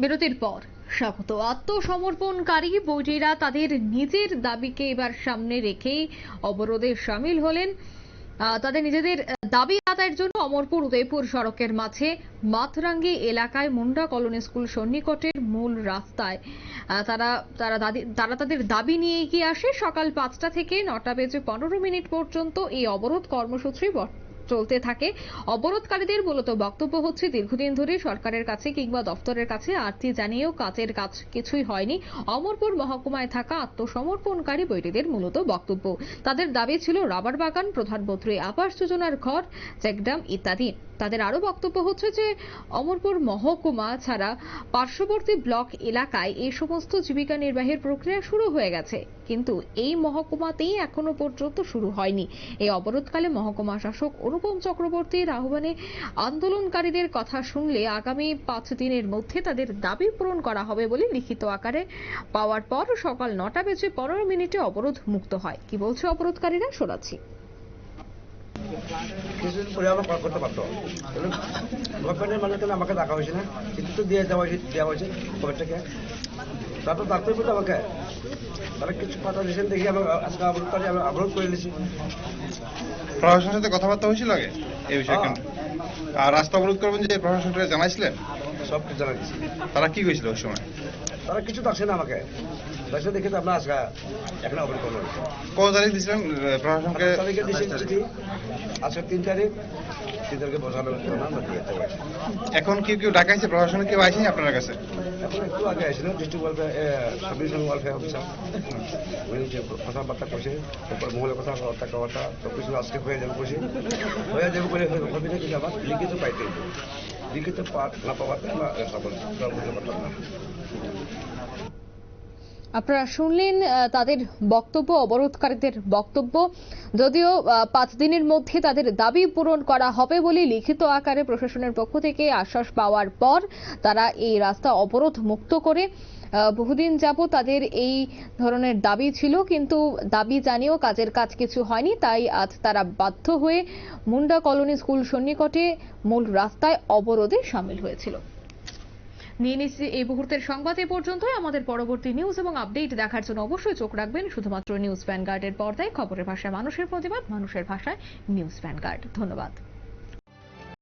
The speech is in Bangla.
বিরতির পর স্বাগত। আত্মসমর্পণকারী বৈরীরা তাদের নিজের দাবিকে এবার সামনে রেখেই অবরোধে সামিল হলেন। তাদের নিজেদের দাবি আদায়ের জন্য অমরপুর উদয়পুর সড়কের মাঝে মাতরাঙ্গি এলাকায় মুন্ডা কলোনি স্কুল সন্নিকটের মূল রাস্তায় তারা তাদের দাবি নিয়ে এগিয়ে আসে। সকাল 5টা থেকে 9টা বেজে 15 মিনিট পর্যন্ত এই অবরোধ কর্মসূচি চলতে থাকে। অবরোধকারীদের মূলত বক্তব্য হচ্ছে, দীর্ঘদিন ধরে সরকারের কাছে কিংবা দপ্তরের কাছে আর্জি জানিয়েও কাজের কাজ কিছুই হয়নি। অমরপুর মহকুমায় থাকা আত্মসমর্পণকারী বৈরীদের মূলত বক্তব্য, তাদের দাবি ছিল রাবার বাগান, প্রধানমন্ত্রী আবাস যোজনার ঘর, চেকড্যাম ইত্যাদি। তাদের আরো বক্তব্য হচ্ছে যে অমরপুর মহকুমা ছাড়া পার্শ্ববর্তী ব্লক এলাকায় এই সমস্ত জীবিকা নির্বাহের প্রক্রিয়া শুরু হয়ে গেছে, কিন্তু এই মহকুমাতেই এখনো পর্যন্ত শুরু হয়নি। এই অবরোধকালে মহকুমা শাসক অনুপম চক্রবর্তীর আহ্বানে আন্দোলনকারীদের কথা শুনলে আগামী 5 দিনের মধ্যে তাদের দাবি পূরণ করা হবে বলে লিখিত আকারে পাওয়ার পর সকাল 9টা বেজে 15 মিনিটে অবরোধ মুক্ত হয়। কি বলছে অবরোধকারীরা, শোনাচ্ছি। কিছুদিন পরে আমরা কল করতে পারতো, গভর্নমেন্টের মানুষ কেন আমাকে ডাকা হয়েছে না, কিন্তু তো দেওয়া হয়েছে খবরটাকে, তারপর ডাক্তার বলতে আমাকে তারা কিছু কথা দিয়েছেন দেখি আমরা আজকে অবরোধ করে নিয়েছি। প্রশাসনের সাথে কথাবার্তা হয়েছিল আগে এই বিষয়ে? আর রাস্তা অবরোধ করবেন যে প্রশাসনকে জানাইছিলেন? সব কিছু জানা দিচ্ছি। তারা কি হয়েছিল ওই সময়? তারা কিছু ডাকছে না আমাকে, ডাকছে দেখে তো আমরা আজকে এখন অবরোধ করবো। কত তারিখ দিয়েছিলেন প্রশাসনকে? তারিখে দিয়েছি চিঠি, আজকে 3 তারিখে বোঝানো আমরা দিয়ে যেতে পারি। এখন কেউ ডাকাইছে? প্রশাসনে কেউ আসেনি আপনার কাছে? এখন একটু আগে আসছিল ডিস্ট্রিক্ট সাব ওয়েলফেয়ার অফিসার, উনি যে কথাবার্তা করছে, তারপর মহলের কথাবার্তা সব কিছু আজকে হয়ে যাবে বসে বলে হবে না, কিন্তু আমার লিখিত পাইতে লিখিত না পাওয়াতে আমরা বুঝতে পারতাম না। আপনারা শুনলেন তাদের বক্তব্য, অবরোধকারীদের বক্তব্য। যদিও 5 দিনের মধ্যে তাদের দাবি পূরণ করা হবে বলে লিখিত আকারে প্রশাসনের পক্ষ থেকে আশ্বাস পাওয়ার পর তারা এই রাস্তা অবরোধ মুক্ত করে বহুদিন যাবত তাদের এই ধরনের দাবি ছিল, কিন্তু দাবি জানিয়েও কাজের কাজ কিছু হয়নি। তাই আজ তারা বাধ্য হয়ে মুন্ডা কলোনি স্কুল সন্নিকটে মূল রাস্তায় অবরোধে সামিল হয়েছিল। নিয়ে নিচ্ছি এই মুহূর্তের সংবাদ এ পর্যন্তই। আমাদের পরবর্তী নিউজ এবং আপডেট দেখার জন্য অবশ্যই চোখ রাখবেন শুধুমাত্র নিউজ ভ্যানগার্ডের পর্দায়। খবরের ভাষায় মানুষের প্রতিবাদ, মানুষের ভাষায় নিউজ ভ্যানগার্ড। ধন্যবাদ।